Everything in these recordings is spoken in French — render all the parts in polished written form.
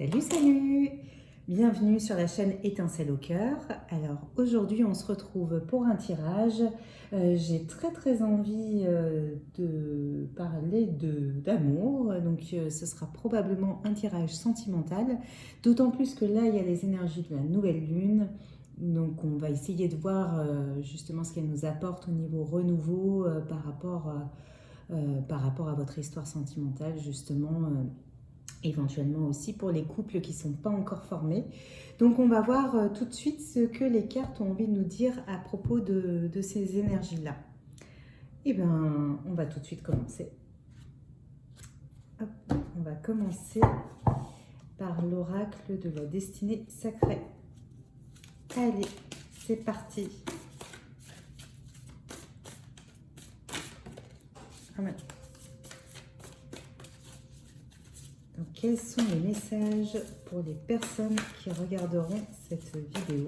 Salut, salut! Bienvenue sur la chaîne Étincelle au cœur. Alors aujourd'hui on se retrouve pour un tirage. J'ai très envie de parler d'amour, donc ce sera probablement un tirage sentimental. D'autant plus que là il y a les énergies de la nouvelle lune. Donc on va essayer de voir justement ce qu'elle nous apporte au niveau renouveau par rapport à votre histoire sentimentale justement. Éventuellement aussi pour les couples qui ne sont pas encore formés. Donc on va voir tout de suite ce que les cartes ont envie de nous dire à propos de ces énergies-là. Et bien, on va tout de suite commencer. Hop, on va commencer par l'oracle de la destinée sacrée. Allez, c'est parti. Donc, quels sont les messages pour les personnes qui regarderont cette vidéo?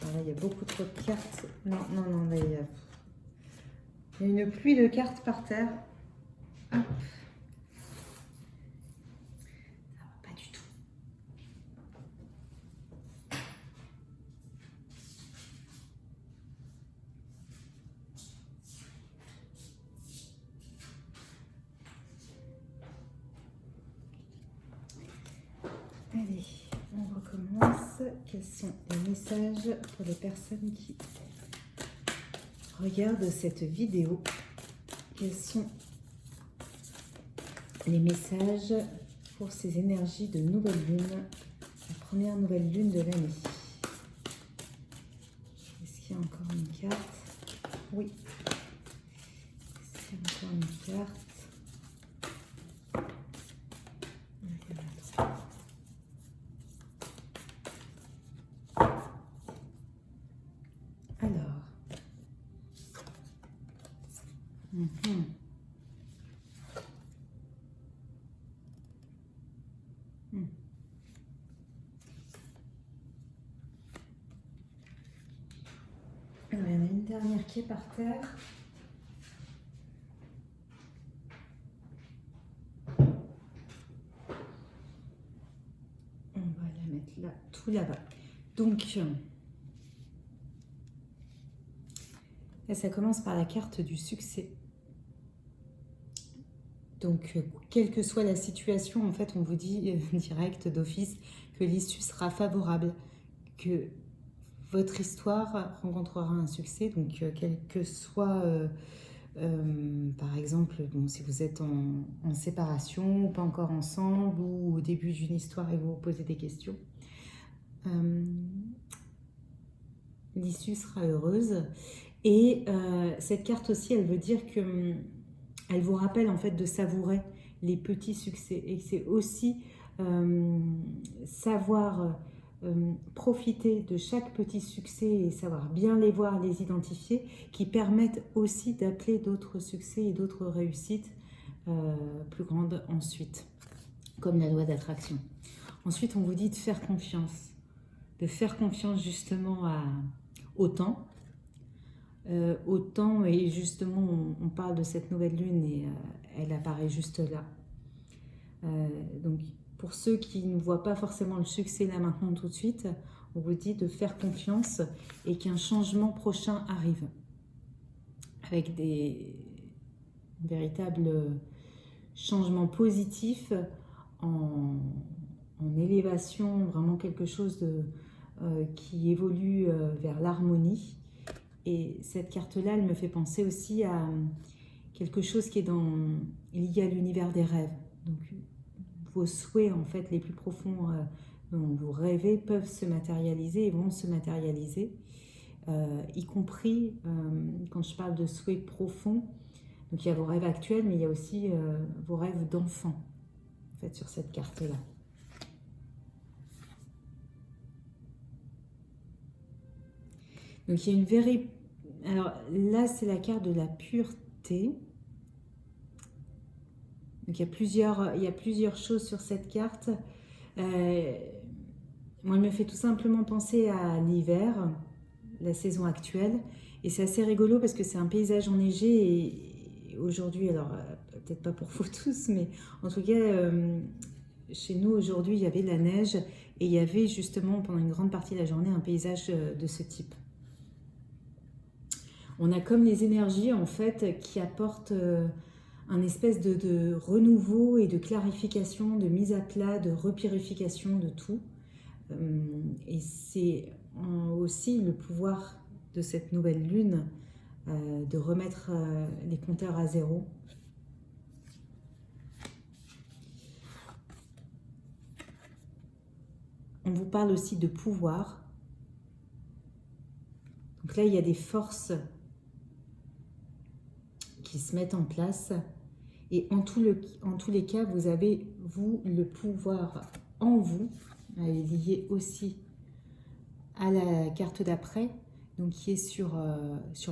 Alors là, il y a beaucoup trop de cartes. Non, là, il y a une pluie de cartes par terre. Hop. Ça va pas du tout. Allez, on recommence. Quels sont les messages pour les personnes qui regardent cette vidéo? Quels sont les messages pour ces énergies de nouvelle lune, la première nouvelle lune de l'année? Est-ce qu'il y a encore une carte? Oui. Est-ce qu'il y a encore une carte? Alors, Alors, il y en a une dernière qui est par terre. On va la mettre là, tout là-bas. Donc, là, ça commence par la carte du succès. Donc, quelle que soit la situation, en fait, on vous dit direct d'office que l'issue sera favorable, que votre histoire rencontrera un succès. Donc, quel que soit, par exemple, bon, si vous êtes en séparation ou pas encore ensemble ou au début d'une histoire et vous vous posez des questions, l'issue sera heureuse. Et cette carte aussi, elle veut dire que elle vous rappelle en fait de savourer les petits succès et que c'est aussi savoir profiter de chaque petit succès et savoir bien les voir, les identifier, qui permettent aussi d'appeler d'autres succès et d'autres réussites plus grandes ensuite, comme la loi d'attraction. Ensuite, on vous dit de faire confiance justement au temps. Et justement on parle de cette nouvelle lune et elle apparaît juste là. Donc pour ceux qui ne voient pas forcément le succès là maintenant tout de suite, on vous dit de faire confiance et qu'un changement prochain arrive avec des véritables changements positifs en élévation, vraiment quelque chose qui évolue vers l'harmonie. Et cette carte-là, elle me fait penser aussi à quelque chose qui est lié à l'univers des rêves. Donc, vos souhaits, en fait, les plus profonds dont vous rêvez peuvent se matérialiser et vont se matérialiser, y compris quand je parle de souhaits profonds. Donc, il y a vos rêves actuels, mais il y a aussi vos rêves d'enfant, en fait, sur cette carte-là. Donc, il y a une véritable... Alors là, c'est la carte de la pureté. Donc il y a plusieurs choses sur cette carte. Moi, elle me fait tout simplement penser à l'hiver, la saison actuelle. Et c'est assez rigolo parce que c'est un paysage enneigé. Et aujourd'hui, alors peut-être pas pour vous tous, mais en tout cas, chez nous aujourd'hui, il y avait de la neige et il y avait justement pendant une grande partie de la journée un paysage de ce type. On a comme les énergies en fait qui apportent un espèce de renouveau et de clarification, de mise à plat, de repurification de tout. Et c'est aussi le pouvoir de cette nouvelle lune de remettre les compteurs à zéro. On vous parle aussi de pouvoir. Donc là, il y a des forces qui se mettent en place. Et en tous les cas, vous avez, vous, le pouvoir en vous. Elle est liée aussi à la carte d'après, donc qui est sur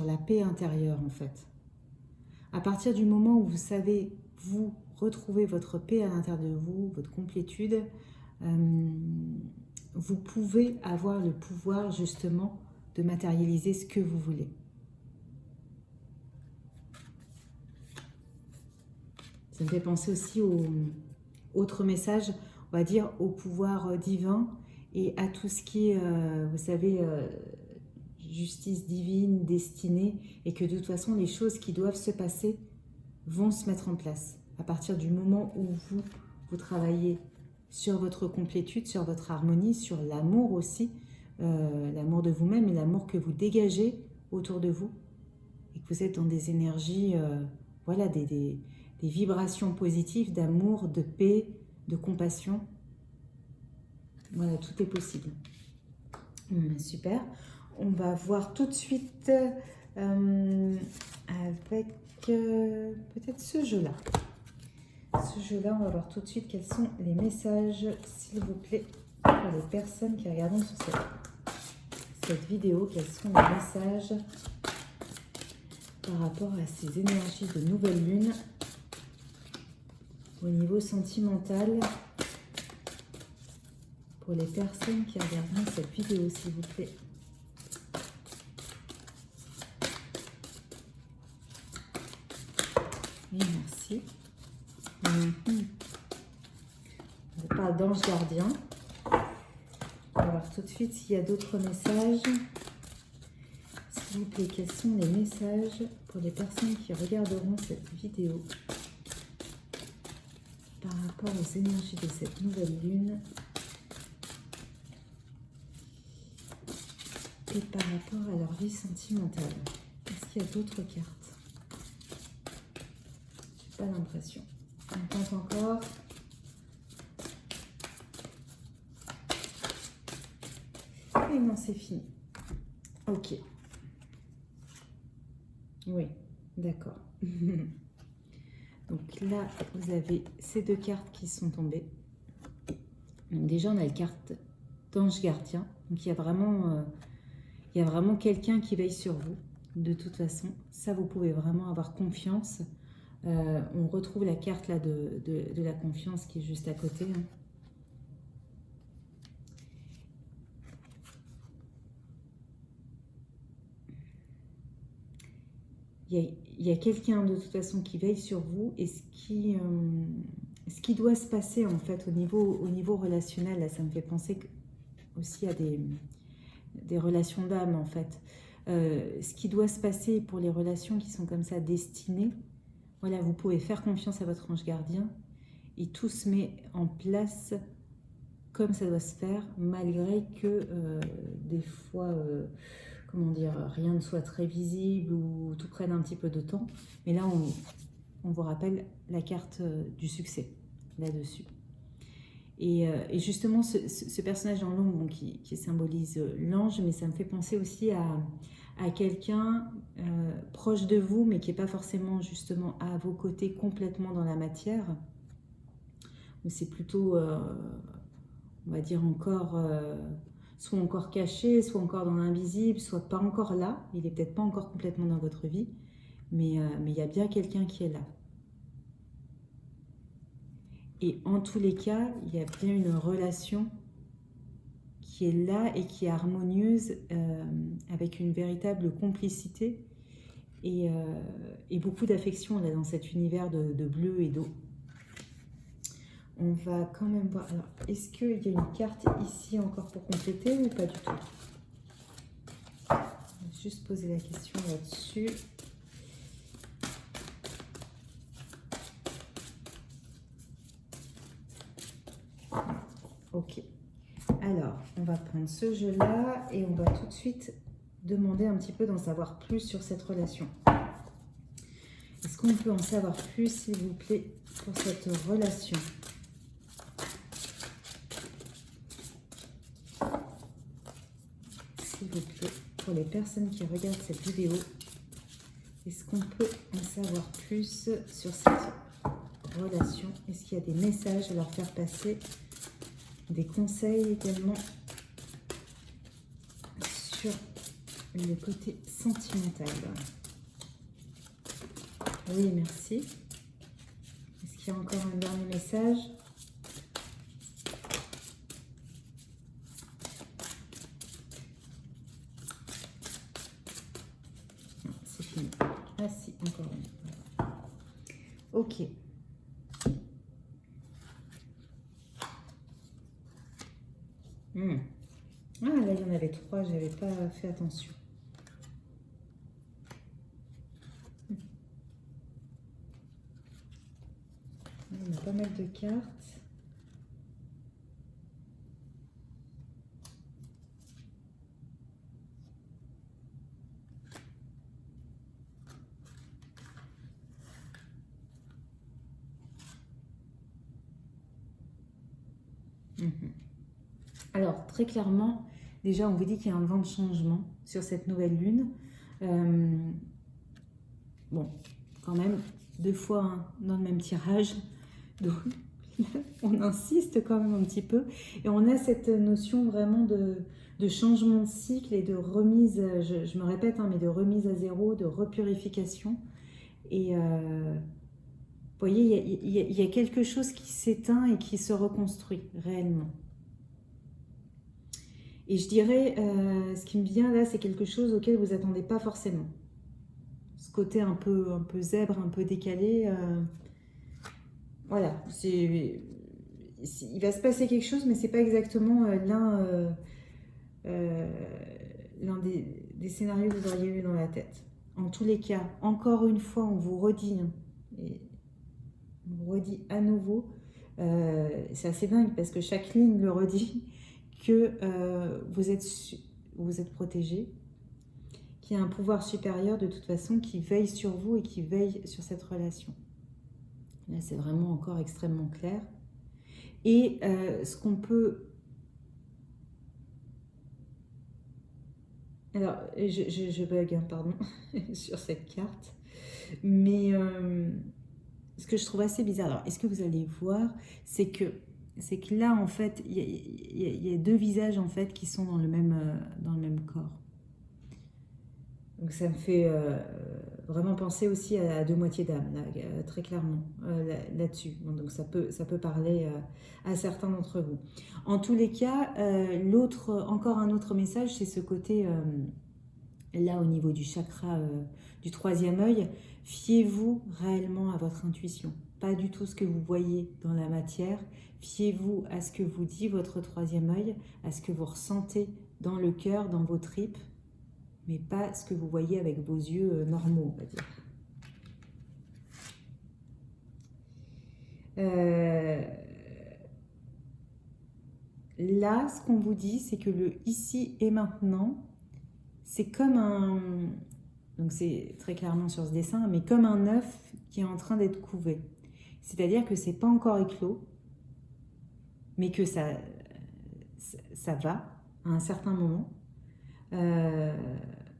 la paix intérieure, en fait. À partir du moment où vous savez, vous, retrouver votre paix à l'intérieur de vous, votre complétude, vous pouvez avoir le pouvoir, justement, de matérialiser ce que vous voulez. Ça me fait penser aussi au autre message, on va dire au pouvoir divin et à tout ce qui est, vous savez, justice divine, destinée, et que de toute façon, les choses qui doivent se passer vont se mettre en place. À partir du moment où vous travaillez sur votre complétude, sur votre harmonie, sur l'amour aussi, l'amour de vous-même et l'amour que vous dégagez autour de vous, et que vous êtes dans des énergies, voilà, des vibrations positives d'amour, de paix, de compassion. Voilà, tout est possible. Super. On va voir tout de suite avec peut-être ce jeu-là. Ce jeu-là, on va voir tout de suite quels sont les messages, s'il vous plaît, pour les personnes qui regardent sur cette vidéo. Quels sont les messages par rapport à ces énergies de nouvelle lune au niveau sentimental pour les personnes qui regarderont cette vidéo, s'il vous plaît. Oui, merci. On vous parle d'ange gardien. On va voir tout de suite s'il y a d'autres messages. S'il vous plaît, quels sont les messages pour les personnes qui regarderont cette vidéo par rapport aux énergies de cette nouvelle lune et par rapport à leur vie sentimentale. Est-ce qu'il y a d'autres cartes? J'ai pas l'impression. On tente encore. Et non, c'est fini. Ok. Oui, d'accord. Donc là, vous avez ces deux cartes qui sont tombées. Donc déjà, on a la carte d'ange gardien. Donc il y a vraiment quelqu'un qui veille sur vous. De toute façon, ça, vous pouvez vraiment avoir confiance. On retrouve la carte là de la confiance qui est juste à côté. Il y a quelqu'un de toute façon qui veille sur vous et ce qui doit se passer en fait au niveau relationnel, là, ça me fait penser aussi à des relations d'âme en fait. Ce qui doit se passer pour les relations qui sont comme ça destinées, voilà, vous pouvez faire confiance à votre ange gardien et tout se met en place comme ça doit se faire, malgré que des fois, comment dire, rien ne soit très visible ou tout prenne un petit peu de temps. Mais là, on vous rappelle la carte du succès, là-dessus. Et justement, ce personnage en l'ombre bon, qui symbolise l'ange, mais ça me fait penser aussi à quelqu'un proche de vous, mais qui n'est pas forcément justement à vos côtés complètement dans la matière. C'est plutôt, on va dire encore, soit encore caché, soit encore dans l'invisible, soit pas encore là. Il n'est peut-être pas encore complètement dans votre vie, mais il y a bien quelqu'un qui est là. Et en tous les cas, il y a bien une relation qui est là et qui est harmonieuse, avec une véritable complicité et beaucoup d'affection là dans cet univers de bleu et d'eau. On va quand même voir. Alors, est-ce qu'il y a une carte ici encore pour compléter ou pas du tout? On va juste poser la question là-dessus. Ok. Alors, on va prendre ce jeu-là et on va tout de suite demander un petit peu d'en savoir plus sur cette relation. Est-ce qu'on peut en savoir plus, s'il vous plaît, pour cette relation? S'il vous plaît, pour les personnes qui regardent cette vidéo, est-ce qu'on peut en savoir plus sur cette relation? Est-ce qu'il y a des messages à leur faire passer? Des conseils également sur le côté sentimental. Oui, merci. Est-ce qu'il y a encore un dernier message? Non, c'est fini. Ah si, encore une. Ok. Ah, là, il y en avait 3, je n'avais pas fait attention. On a pas mal de cartes. Alors, très clairement, déjà, on vous dit qu'il y a un vent de changement sur cette nouvelle lune. Bon, quand même, 2 fois hein, dans le même tirage. Donc, on insiste quand même un petit peu. Et on a cette notion vraiment de changement de cycle et de remise, je me répète, hein, mais de remise à zéro, de repurification. Et vous voyez, il y a quelque chose qui s'éteint et qui se reconstruit réellement. Et je dirais, ce qui me vient là, c'est quelque chose auquel vous attendez pas forcément. Ce côté un peu zèbre, un peu décalé. Voilà, il va se passer quelque chose, mais c'est pas exactement l'un des scénarios que vous auriez eu dans la tête. En tous les cas, encore une fois, on vous redit, hein, et on vous redit à nouveau, c'est assez dingue parce que chaque ligne le redit, que vous êtes protégé, qu'il y a un pouvoir supérieur de toute façon qui veille sur vous et qui veille sur cette relation. Là, c'est vraiment encore extrêmement clair. Et ce qu'on peut... Alors, je bug, hein, pardon, sur cette carte. Mais ce que je trouve assez bizarre, alors, est-ce que vous allez voir, c'est que là, en fait, il y a 2 visages, en fait, qui sont dans le même corps. Donc, ça me fait vraiment penser aussi à 2 moitiés d'âme, là, très clairement, là-dessus. Donc, ça peut parler à certains d'entre vous. En tous les cas, encore un autre message, c'est ce côté, là, au niveau du chakra du 3e œil, fiez-vous réellement à votre intuition. Pas du tout ce que vous voyez dans la matière. Fiez-vous à ce que vous dit votre 3e œil, à ce que vous ressentez dans le cœur, dans vos tripes, mais pas ce que vous voyez avec vos yeux normaux, on va dire. Là, ce qu'on vous dit, c'est que le ici et maintenant, c'est comme un... Donc c'est très clairement sur ce dessin, mais comme un œuf qui est en train d'être couvé. C'est-à-dire que c'est pas encore éclos, mais que ça va à un certain moment.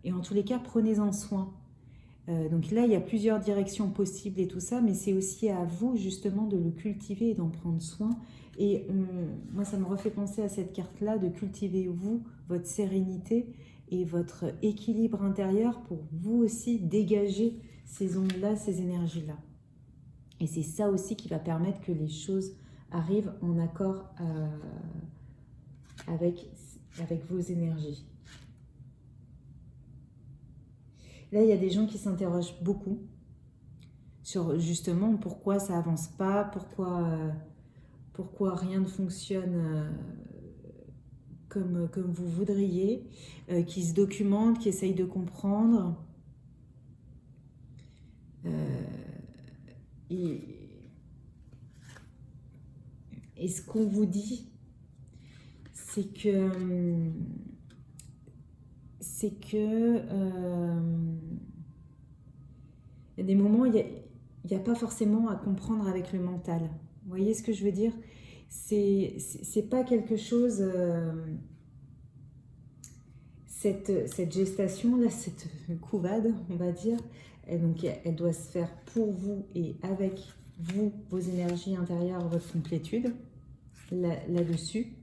Et en tous les cas, prenez-en soin. Donc là, il y a plusieurs directions possibles et tout ça, mais c'est aussi à vous justement de le cultiver et d'en prendre soin. Et moi, ça me refait penser à cette carte-là, de cultiver vous, votre sérénité et votre équilibre intérieur pour vous aussi dégager ces ondes-là, ces énergies-là. Et c'est ça aussi qui va permettre que les choses arrivent en accord avec vos énergies. Là, il y a des gens qui s'interrogent beaucoup sur justement pourquoi ça avance pas, pourquoi pourquoi rien ne fonctionne comme vous voudriez, qui se documente, qui essaye de comprendre. Et ce qu'on vous dit, c'est que il y a des moments où il n'y a pas forcément à comprendre avec le mental. Vous voyez ce que je veux dire? C'est pas quelque chose... cette gestation-là, cette couvade, on va dire, elle doit se faire pour vous et avec vous, vos énergies intérieures, votre complétude, là-dessus.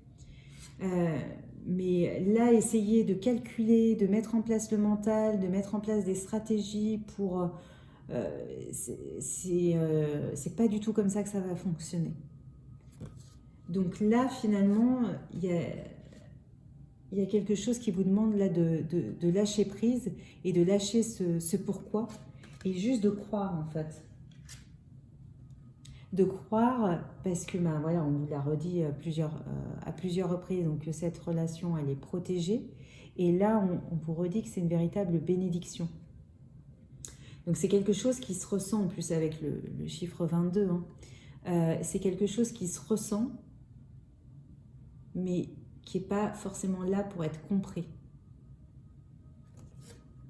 Mais là, essayez de calculer, de mettre en place le mental, de mettre en place des stratégies pour... c'est pas du tout comme ça que ça va fonctionner. Donc là, finalement, il y a quelque chose qui vous demande là de lâcher prise et de lâcher ce pourquoi et juste de croire en fait. De croire parce que ben, voilà, on vous l'a redit à plusieurs reprises, donc que cette relation elle est protégée et là on vous redit que c'est une véritable bénédiction. Donc c'est quelque chose qui se ressent en plus avec le chiffre 22. C'est quelque chose qui se ressent mais qui n'est pas forcément là pour être compris.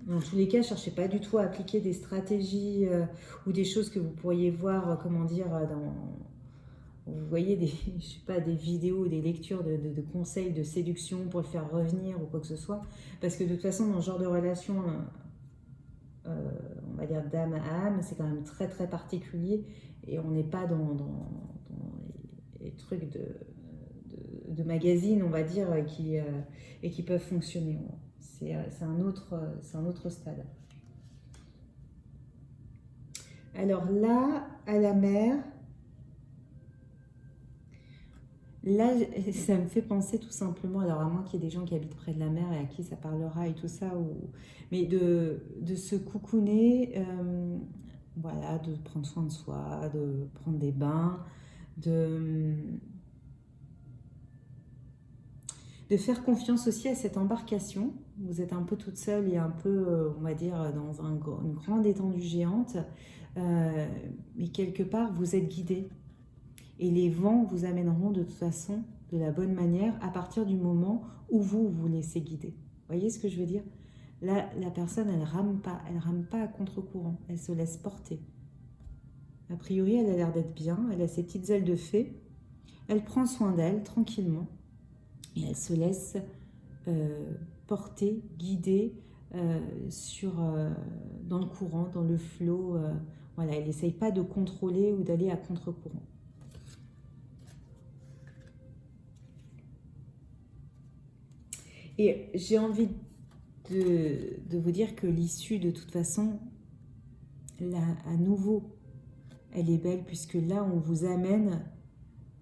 Dans tous les cas, ne cherchez pas du tout à appliquer des stratégies ou des choses que vous pourriez voir, comment dire, vous voyez je sais pas, des vidéos, des lectures de conseils de séduction pour le faire revenir ou quoi que ce soit. Parce que de toute façon, dans ce genre de relation, on va dire d'âme à âme, c'est quand même très très particulier et on n'est pas dans les trucs de magazines, on va dire, et qui peuvent fonctionner. C'est un autre stade. Alors là, à la mer, là, ça me fait penser tout simplement, alors à moins qu'il y ait des gens qui habitent près de la mer et à qui ça parlera et tout ça, mais de se coucouner, voilà, de prendre soin de soi, de prendre des bains, de faire confiance aussi à cette embarcation. Vous êtes un peu toute seule et un peu, on va dire, dans une grande étendue géante, mais quelque part, vous êtes guidé. Et les vents vous amèneront de toute façon de la bonne manière à partir du moment où vous vous laissez guider. Vous voyez ce que je veux dire? Là, la personne, elle rame pas à contre-courant, elle se laisse porter. A priori, elle a l'air d'être bien, elle a ses petites ailes de fée, elle prend soin d'elle tranquillement. Et elle se laisse porter, guider dans le courant, dans le flot. Voilà, elle n'essaye pas de contrôler ou d'aller à contre-courant. Et j'ai envie de vous dire que l'issue, de toute façon, là, à nouveau, elle est belle puisque là, on vous amène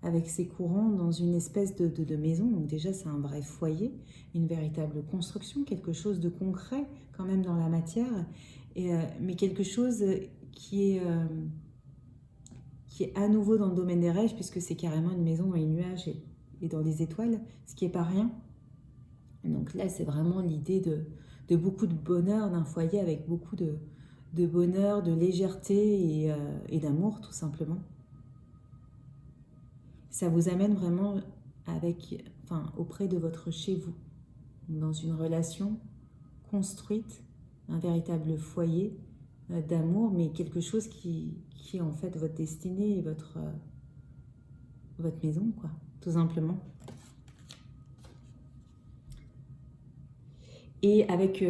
avec ces courants dans une espèce de maison. Donc déjà, c'est un vrai foyer, une véritable construction, quelque chose de concret quand même dans la matière, mais quelque chose qui est à nouveau dans le domaine des rêves, puisque c'est carrément une maison dans les nuages et dans les étoiles, ce qui n'est pas rien. Donc là, c'est vraiment l'idée de beaucoup de bonheur, d'un foyer avec beaucoup de bonheur, de légèreté et d'amour, tout simplement. Ça vous amène vraiment auprès de votre chez vous, dans une relation construite, un véritable foyer d'amour, mais quelque chose qui est en fait votre destinée et votre maison, quoi, tout simplement. Et avec,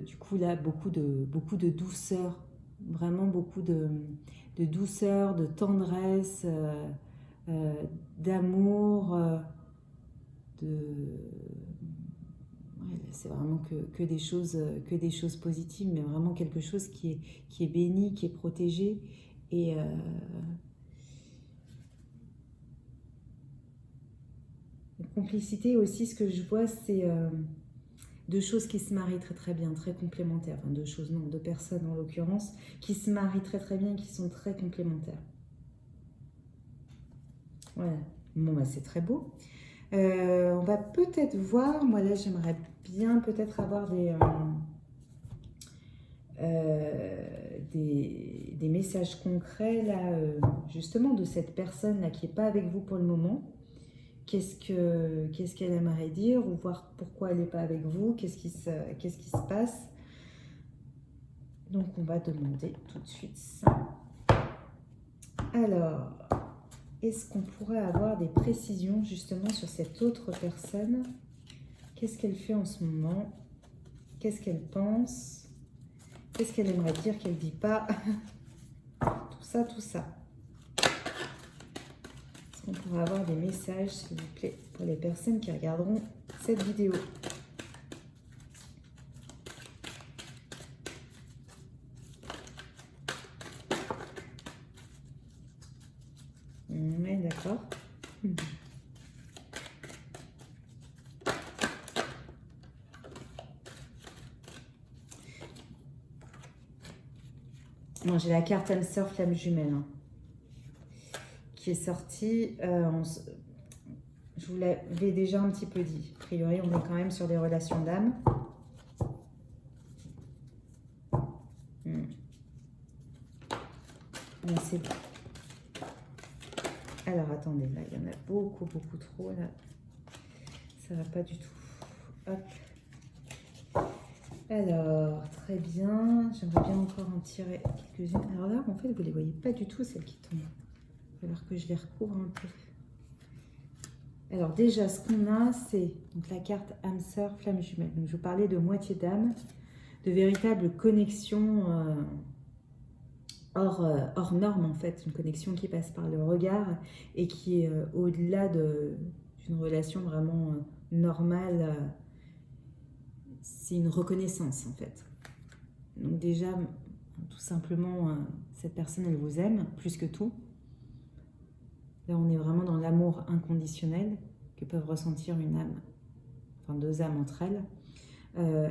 du coup, là, beaucoup de douceur, vraiment beaucoup de douceur, de tendresse, d'amour, c'est vraiment que des choses positives, mais vraiment quelque chose qui est béni, qui est protégé. Et la complicité aussi, ce que je vois, c'est deux choses qui se marient très très bien, très complémentaires. Enfin, deux personnes en l'occurrence, qui se marient très très bien, qui sont très complémentaires. Voilà. Bon, bah, c'est très beau. On va peut-être voir, moi là j'aimerais bien peut-être avoir des messages concrets là, justement de cette personne là qui n'est pas avec vous pour le moment. Qu'est-ce qu'elle aimerait dire ou voir pourquoi elle n'est pas avec vous, qu'est-ce qui se passe. Donc on va demander tout de suite ça. Alors, est-ce qu'on pourrait avoir des précisions justement sur cette autre personne? Qu'est-ce qu'elle fait en ce moment? Qu'est-ce qu'elle pense? Qu'est-ce qu'elle aimerait dire qu'elle ne dit pas? Tout ça, tout ça. Est-ce qu'on pourrait avoir des messages, s'il vous plaît, pour les personnes qui regarderont cette vidéo? Oui, d'accord. Moi, j'ai la carte âme sœur flamme jumelle hein, qui est sortie. Je vous l'avais déjà un petit peu dit. A priori, on est quand même sur des relations d'âme. C'est bon. Alors, attendez, là, il y en a beaucoup, beaucoup trop, là. Ça va pas du tout. Hop. Alors, très bien. J'aimerais bien encore en tirer quelques-unes. Alors là, en fait, vous les voyez pas du tout, celles qui tombent. Il va falloir que je les recouvre un peu. Alors déjà, ce qu'on a, c'est donc la carte âme sœur flamme jumelle. Donc, je vous parlais de moitié d'âme, de véritables connexions hors norme, en fait. Une connexion qui passe par le regard et qui est au-delà d'une relation vraiment normale. C'est une reconnaissance, en fait. Donc déjà, tout simplement, cette personne, elle vous aime plus que tout. Là, on est vraiment dans l'amour inconditionnel que peuvent ressentir une âme, enfin deux âmes entre elles,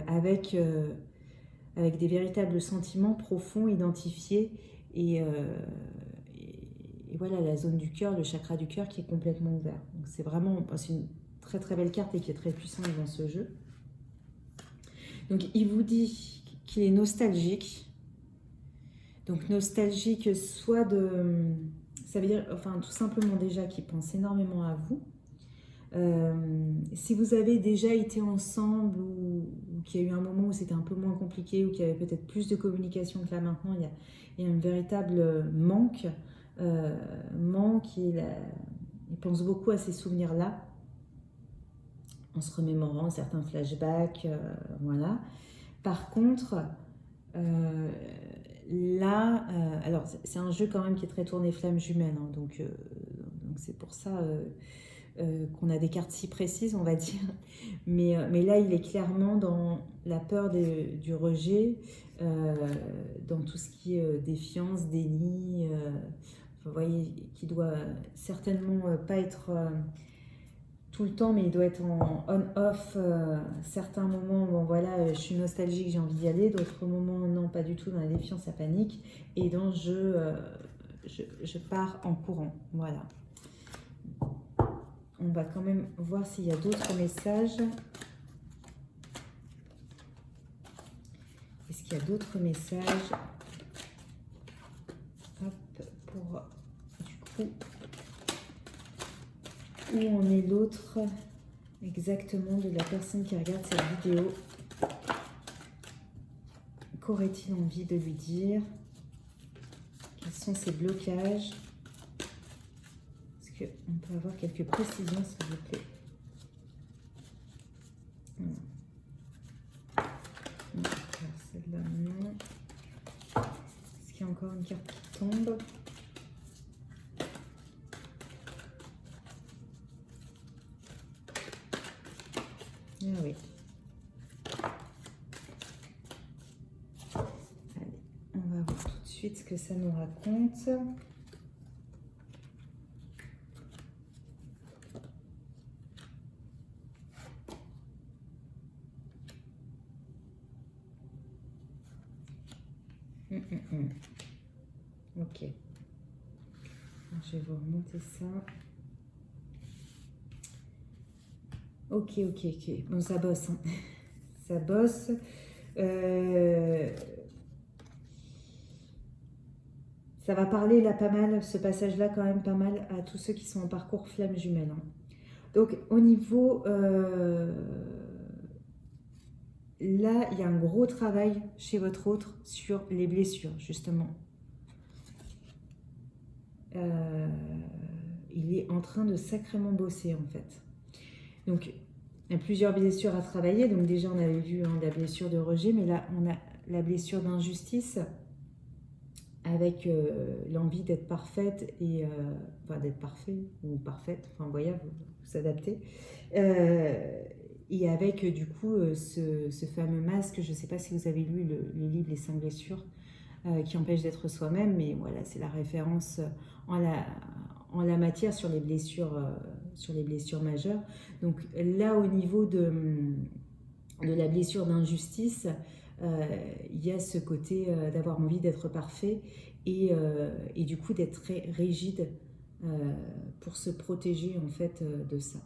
avec des véritables sentiments profonds, identifiés, et voilà la zone du cœur, le chakra du cœur qui est complètement ouvert. Donc c'est vraiment, c'est une très très belle carte et qui est très puissante dans ce jeu. Donc il vous dit qu'il est nostalgique. Donc nostalgique soit de... Ça veut dire, enfin tout simplement déjà qu'il pense énormément à vous. Si vous avez déjà été ensemble ou qu'il y a eu un moment où c'était un peu moins compliqué ou qu'il y avait peut-être plus de communication que là maintenant, il y a un véritable manque. Il pense beaucoup à ces souvenirs-là en se remémorant certains flashbacks. Voilà. Par contre, là, alors c'est un jeu quand même qui est très tourné flamme jumelle, hein, donc c'est pour ça qu'on a des cartes si précises, on va dire. Mais là, il est clairement dans la peur du rejet, dans tout ce qui est défiance, déni. Vous voyez, qui doit certainement pas être tout le temps, mais il doit être en on-off. Certains moments, bon voilà, je suis nostalgique, j'ai envie d'y aller. D'autres moments, non, pas du tout, dans la défiance, la panique. Et dans je pars en courant. Voilà. On va quand même voir s'il y a d'autres messages. Est-ce qu'il y a d'autres messages? Hop, pour du coup, où en est l'autre exactement de la personne qui regarde cette vidéo? Qu'aurait-il envie de lui dire? Quels sont ses blocages? Est-ce qu'on peut avoir quelques précisions, s'il vous plaît? Celle-là, non. Est-ce qu'il y a encore une carte qui tombe? Ah oui. Allez, on va voir tout de suite ce que ça nous raconte. Ok. Je vais vous remonter ça. Ok, ok, ok. Bon, ça bosse, hein. Ça bosse. Euh, Ça va parler là pas mal, ce passage-là quand même pas mal à tous ceux qui sont en parcours flamme jumelle, hein. Donc au niveau... là, il y a un gros travail chez votre autre sur les blessures, justement. Il est en train de sacrément bosser, en fait. Donc, il y a plusieurs blessures à travailler. Donc déjà, on avait vu, hein, la blessure de rejet, mais là, on a la blessure d'injustice avec l'envie d'être parfaite et... enfin, d'être parfait ou parfaite. Enfin, voyez, vous s'adaptez. Et avec, du coup, ce fameux masque, je ne sais pas si vous avez lu le livre Les 5 blessures, qui empêche d'être soi-même, mais voilà, c'est la référence en la matière sur les blessures majeures. Donc là, au niveau de la blessure d'injustice, il y a ce côté d'avoir envie d'être parfait et du coup d'être très rigide pour se protéger en fait de ça.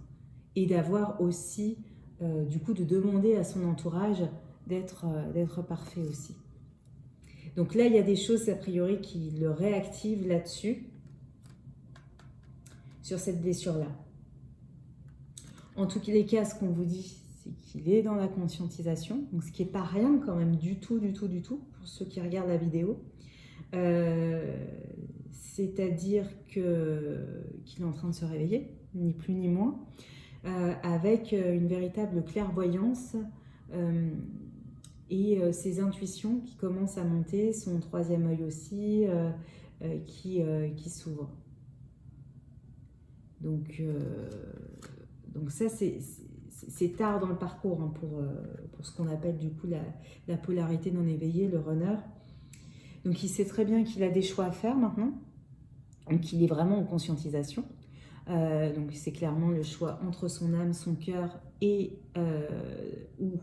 Et d'avoir aussi, du coup, de demander à son entourage d'être parfait aussi. Donc là, il y a des choses a priori qui le réactivent là-dessus, sur cette blessure-là. En tous les cas, ce qu'on vous dit, c'est qu'il est dans la conscientisation, donc ce qui n'est pas rien quand même du tout, pour ceux qui regardent la vidéo. C'est-à-dire qu'il est en train de se réveiller, ni plus ni moins, avec une véritable clairvoyance et ses intuitions qui commencent à monter, son troisième œil aussi, qui s'ouvre. Donc ça, c'est tard dans le parcours, hein, pour ce qu'on appelle du coup la polarité non éveillée, le runner. Donc il sait très bien qu'il a des choix à faire maintenant, donc il est vraiment en conscientisation. Donc c'est clairement le choix entre son âme, son cœur et ou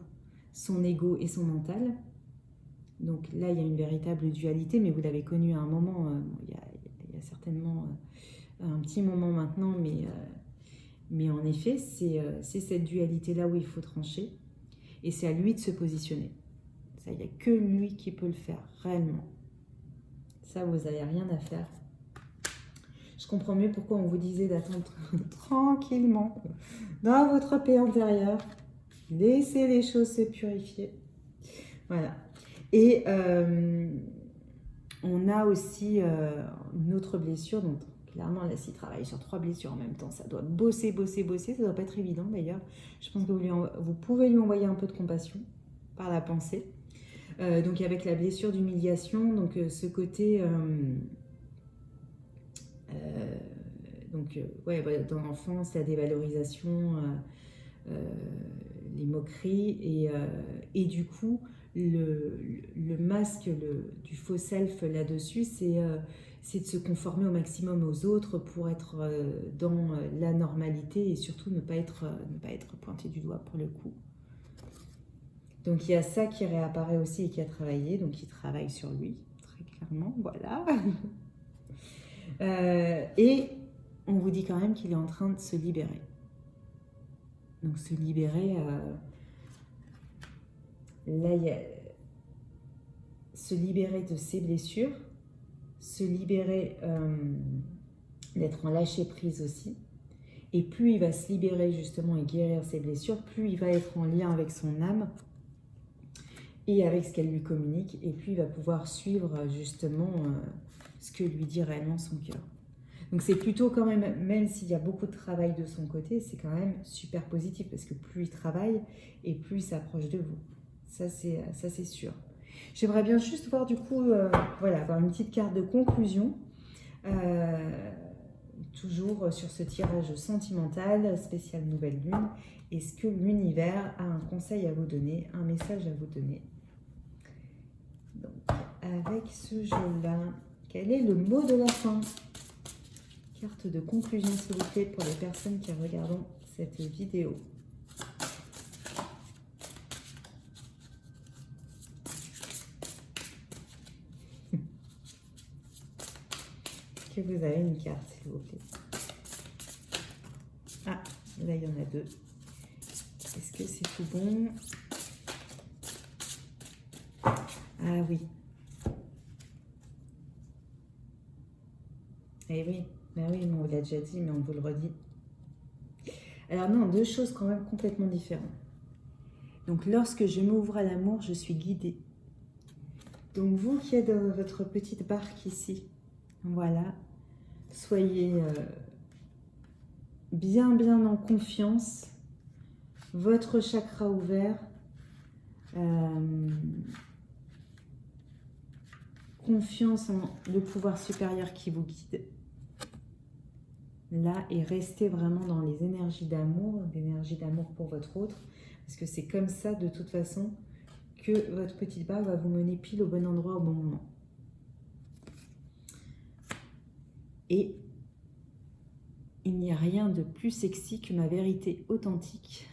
son ego et son mental. Donc là, il y a une véritable dualité, mais vous l'avez connu à un moment, il y a certainement un petit moment maintenant, mais en effet, c'est cette dualité-là où il faut trancher, et c'est à lui de se positionner. Ça, il n'y a que lui qui peut le faire, réellement. Ça, vous n'avez rien à faire. Je comprends mieux pourquoi on vous disait d'attendre tranquillement dans votre paix intérieure. Laissez les choses se purifier. Voilà. Et on a aussi une autre blessure. Donc, clairement, là, s'il travaille sur 3 blessures en même temps, ça doit bosser. Ça ne doit pas être évident, d'ailleurs. Je pense que vous pouvez lui envoyer un peu de compassion par la pensée. Donc, avec la blessure d'humiliation, donc ce côté... dans l'enfance, la dévalorisation, les moqueries et du coup le masque du faux self là-dessus, c'est de se conformer au maximum aux autres pour être dans la normalité et surtout ne pas être pointé du doigt pour le coup. Donc il y a ça qui réapparaît aussi et qui a travaillé, donc il travaille sur lui très clairement, voilà. Et on vous dit quand même qu'il est en train de se libérer. Donc se libérer, là il y a se libérer de ses blessures, se libérer d'être en lâcher prise aussi. Et plus il va se libérer justement et guérir ses blessures, plus il va être en lien avec son âme et avec ce qu'elle lui communique, et plus il va pouvoir suivre justement ce que lui dit réellement son cœur. Donc c'est plutôt quand même s'il y a beaucoup de travail de son côté, c'est quand même super positif, parce que plus il travaille et plus il s'approche de vous. Ça c'est sûr. J'aimerais bien juste voir du coup, avoir une petite carte de conclusion, toujours sur ce tirage sentimental spécial nouvelle lune. Est-ce que l'univers a un conseil à vous donner, un message à vous donner? Donc avec ce jeu-là, quel est le mot de la fin? Carte de conclusion s'il vous plaît pour les personnes qui regardent cette vidéo. Que vous avez une carte s'il vous plaît. Ah, là il y en a 2. Est-ce que c'est tout bon? Ah oui. Eh oui, ben oui, on vous l'a déjà dit, mais on vous le redit. Alors non, deux choses quand même complètement différentes. Donc lorsque je m'ouvre à l'amour, je suis guidée. Donc vous qui êtes dans votre petite barque ici, voilà, soyez bien en confiance, votre chakra ouvert, confiance en le pouvoir supérieur qui vous guide. Là, et restez vraiment dans les énergies d'amour pour votre autre, parce que c'est comme ça de toute façon que votre petite barque va vous mener pile au bon endroit au bon moment. Et il n'y a rien de plus sexy que ma vérité authentique.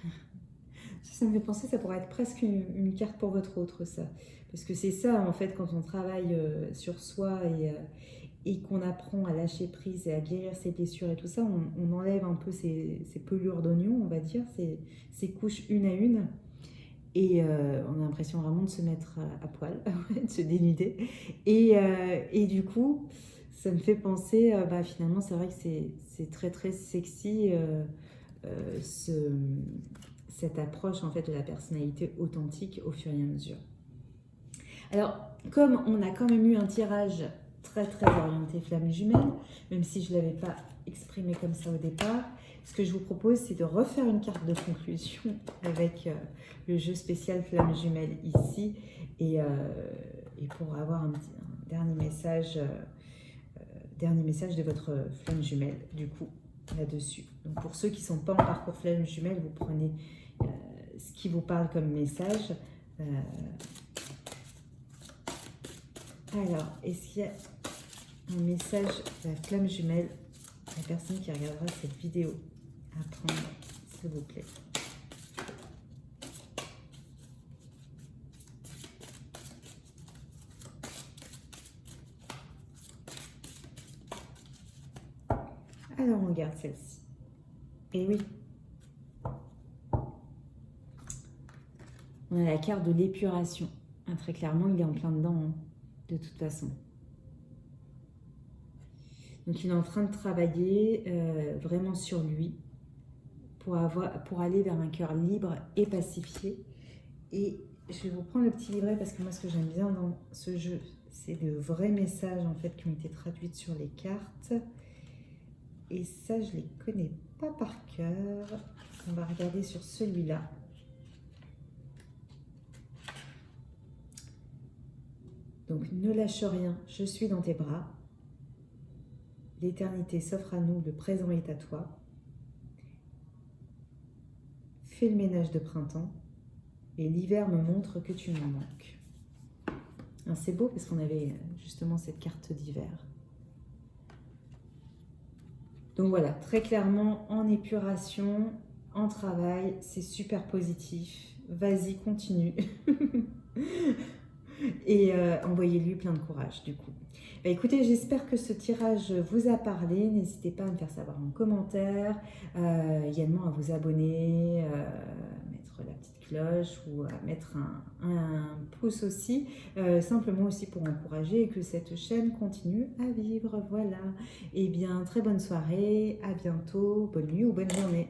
Ça me fait penser, ça pourrait être presque une carte pour votre autre, ça. Parce que c'est ça, en fait, quand on travaille sur soi et qu'on apprend à lâcher prise et à guérir ses blessures et tout ça, on enlève un peu ces pelures d'oignon, on va dire, ces couches une à une. Et on a l'impression vraiment de se mettre à poil, de se dénuder. Et du coup, ça me fait penser, finalement, c'est vrai que c'est très sexy, cette approche en fait de la personnalité authentique au fur et à mesure. Alors, comme on a quand même eu un tirage très orienté flamme jumelle, même si je ne l'avais pas exprimé comme ça au départ, ce que je vous propose, c'est de refaire une carte de conclusion avec le jeu spécial flamme jumelle ici, et pour avoir un dernier message de votre flamme jumelle, du coup, là-dessus. Donc, pour ceux qui ne sont pas en parcours flamme jumelle, vous prenez ce qui vous parle comme message. Alors, est-ce qu'il y a un message de la flamme jumelle, la personne qui regardera cette vidéo à prendre, s'il vous plaît? Alors, on regarde celle-ci. Et oui, on a la carte de l'épuration. Très clairement, il est en plein dedans, de toute façon. Donc, il est en train de travailler vraiment sur lui pour aller vers un cœur libre et pacifié. Et je vais vous prendre le petit livret parce que moi, ce que j'aime bien dans ce jeu, c'est de vrais messages en fait qui ont été traduits sur les cartes. Et ça, je ne les connais pas par cœur. On va regarder sur celui-là. Donc, ne lâche rien, je suis dans tes bras. L'éternité s'offre à nous, le présent est à toi. Fais le ménage de printemps et l'hiver me montre que tu m'en manques. C'est beau parce qu'on avait justement cette carte d'hiver. Donc voilà, très clairement, en épuration, en travail, c'est super positif. Vas-y, continue. Et envoyez-lui plein de courage du coup. Écoutez, j'espère que ce tirage vous a parlé. N'hésitez pas à me faire savoir en commentaire, également à vous abonner, mettre la petite cloche ou à mettre un pouce aussi, simplement aussi pour encourager que cette chaîne continue à vivre. Voilà. Et bien, très bonne soirée, à bientôt, bonne nuit ou bonne journée.